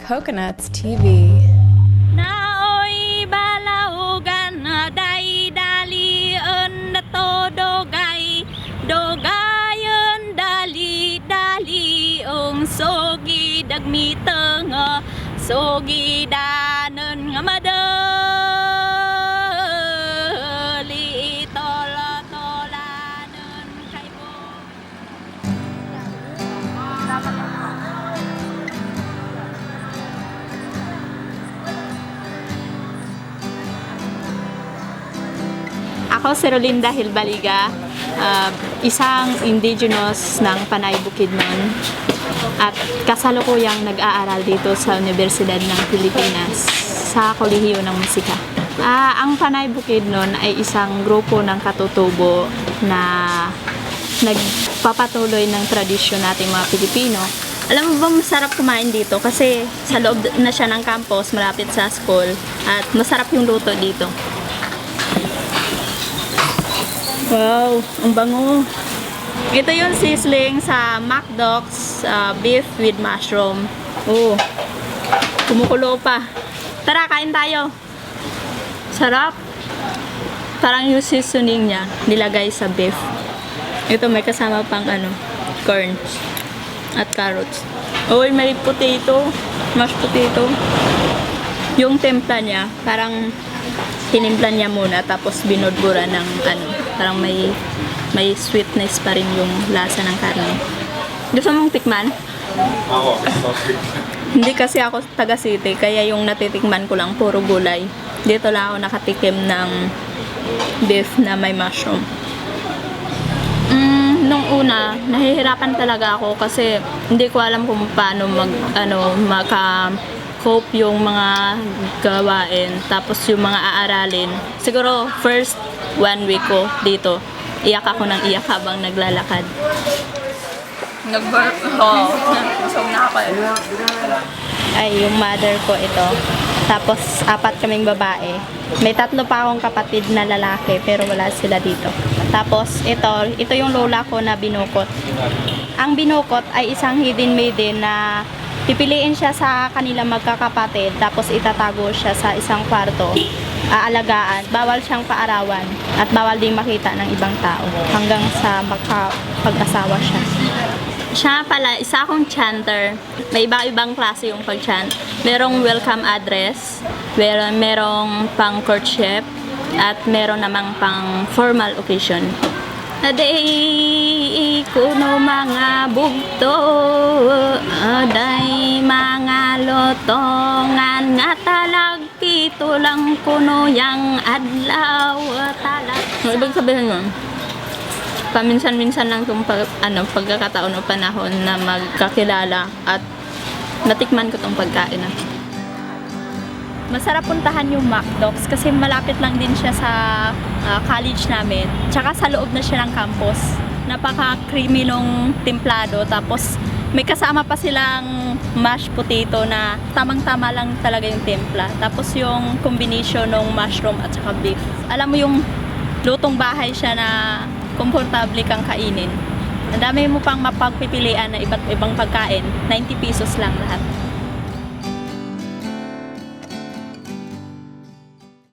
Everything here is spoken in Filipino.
Coconuts TV. Naoy balaugan na dali-dalian na to dogayon dali-dali sogi dagmiteng sogi danen nga madali tola-tolanen kay bo. Ako si Rolinda Hilbaliga, isang indigenous ng Panay Bukidnon at kasalukuyang nag-aaral dito sa Universidad ng Pilipinas sa Kolehiyo ng Musika. Ang Panay Bukidnon ay isang grupo ng katutubo na nagpapatuloy ng tradisyon nating mga Pilipino. Alam mo ba masarap kumain dito kasi sa loob na siya ng campus, malapit sa school at masarap yung luto dito. Wow, ang bango. Ito yung sizzling sa McDox beef with mushroom. Oh, kumukulo pa. Tara, kain tayo. Sarap. Parang yung seasoning niya nilagay sa beef. Ito may kasama pang corn at carrots. Oh, may potato, mashed potato. Yung templa niya, parang tinimpla niya muna tapos binudbura ng parang may sweetness pa rin yung lasa ng karne. Gusto mong tikman? Hindi kasi ako taga city, kaya yung natitikman ko lang puro gulay. Dito lang ako nakatikim ng beef na may mushroom. Nung una, nahihirapan talaga ako kasi hindi ko alam kung paano maka-cope yung mga gawain, tapos yung mga aaralin. Siguro first 1 week ko dito, iyak ako ng iyak habang naglalakad. Nag-burp ako. Busog na ako. Ay, yung mother ko ito. Tapos 4 kaming babae. May 3 pa akong kapatid na lalaki pero wala sila dito. Tapos ito yung lola ko na binukot. Ang binukot ay isang hidden maiden na pipiliin siya sa kanila magkakapatid tapos itatago siya sa isang kwarto. Aalagaan, bawal siyang paarawan at bawal din makita ng ibang tao hanggang sa makapag-asawa siya. Siya pala, isa akong chanter. May iba-ibang klase yung pag-chant. Merong welcome address, merong pang courtship, at meron namang pang formal occasion. Aday kuno mga bugto, aday mga lotongan nga talagpito lang kuno yang adlaw talag. Ano ibig sabihin mo? Paminsan-minsan lang itong pagkakataon o panahon na magkakilala at natikman ko itong pagkain na. Masarap puntahan yung McDox kasi malapit lang din siya sa college namin. Tsaka sa loob na siya ng campus. Napaka-creamy nung templado. Tapos may kasama pa silang mashed potato na tamang-tama lang talaga yung templa. Tapos yung combination ng mushroom at saka beef. Alam mo yung lutong bahay siya na komportable kang kainin. Ang dami mo pang mapagpipilian na iba't ibang pagkain. 90 pesos lang lahat.